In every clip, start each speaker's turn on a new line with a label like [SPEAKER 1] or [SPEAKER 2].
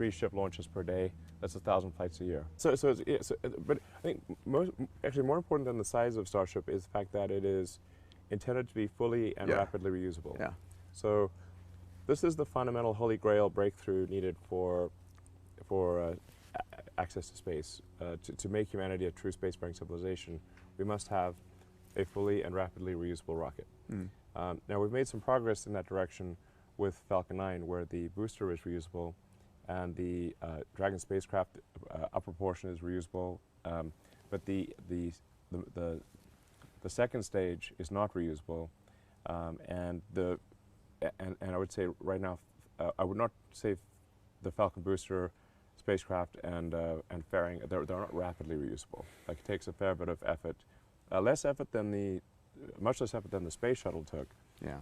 [SPEAKER 1] 3 ship launches per day. That's 1,000 flights a year. But I think actually more important than the size of Starship is the fact that it is intended to be fully and rapidly reusable.
[SPEAKER 2] Yeah.
[SPEAKER 1] So this is the fundamental holy grail breakthrough needed for access to space. To make humanity a true spacefaring civilization, we must have a fully and rapidly reusable rocket. Now we've made some progress in that direction with Falcon 9, where the booster is reusable and the Dragon spacecraft upper portion is reusable, but the second stage is not reusable, and I would say right now I would not say the Falcon booster spacecraft and fairing they're not rapidly reusable. Like, it takes a fair bit of effort, much less effort than the space shuttle took.
[SPEAKER 2] Yeah.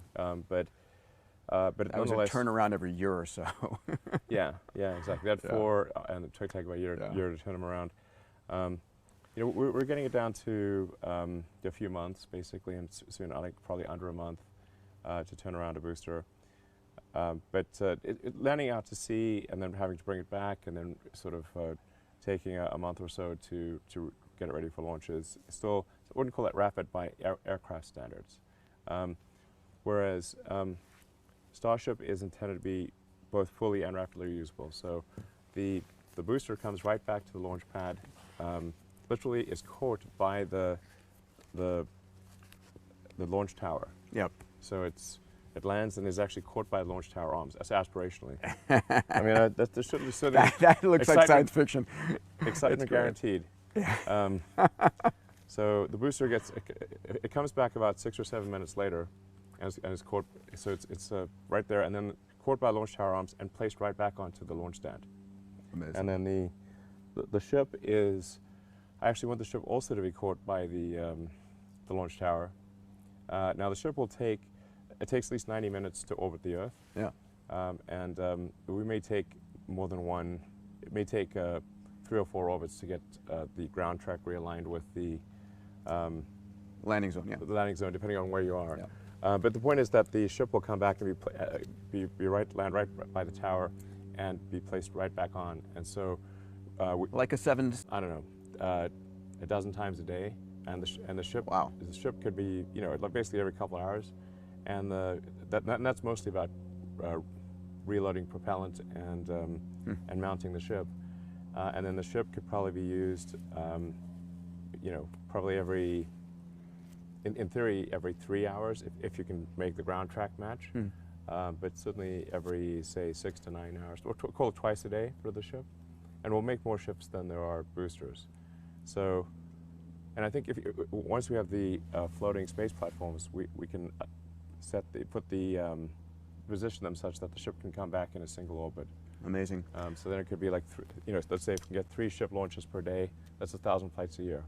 [SPEAKER 1] But
[SPEAKER 2] that was a turnaround every year or so.
[SPEAKER 1] yeah, exactly. That 4 and it took about a year to turn them around. You know, we're getting it down to a few months basically, and soon I think probably under a month to turn around a booster. But landing out to sea and then having to bring it back and then sort of taking a month or so to get it ready for launches, still, I wouldn't call it rapid by aircraft standards. Whereas Starship is intended to be both fully and rapidly reusable. So the booster comes right back to the launch pad, literally is caught by the launch tower.
[SPEAKER 2] Yep.
[SPEAKER 1] So it lands and is actually caught by the launch tower arms. That's aspirationally. I mean,
[SPEAKER 2] that looks like science fiction.
[SPEAKER 1] Excitement guaranteed. Yeah. So the booster it comes back about 6 or 7 minutes later, and is caught. So it's right there, and then caught by launch tower arms and placed right back onto the launch stand.
[SPEAKER 2] Amazing.
[SPEAKER 1] And then the ship is. I actually want the ship also to be caught by the launch tower. Now the ship will take. It takes at least 90 minutes to orbit the Earth.
[SPEAKER 2] Yeah.
[SPEAKER 1] And we may take more than one. It may take 3 or 4 orbits to get the ground track realigned with the
[SPEAKER 2] landing zone. Yeah.
[SPEAKER 1] The landing zone, depending on where you are.
[SPEAKER 2] Yeah.
[SPEAKER 1] But the point is that the ship will come back and land right by the tower, and be placed right back on. And so,
[SPEAKER 2] like a
[SPEAKER 1] I don't know, a dozen times a day. And the ship.
[SPEAKER 2] Wow.
[SPEAKER 1] The ship could be, you know, basically every couple of hours. And that's mostly about reloading propellant and mounting the ship. And then the ship could probably be used, you know, probably in theory, every 3 hours if you can make the ground track match. But certainly every, say, 6 to 9 hours, or call it twice a day for the ship. And we'll make more ships than there are boosters. So, and I think once we have the floating space platforms, we can position them such that the ship can come back in a single orbit.
[SPEAKER 2] Amazing.
[SPEAKER 1] So then it could be like, you know, let's say if we can get 3 ship launches per day, that's 1,000 flights a year.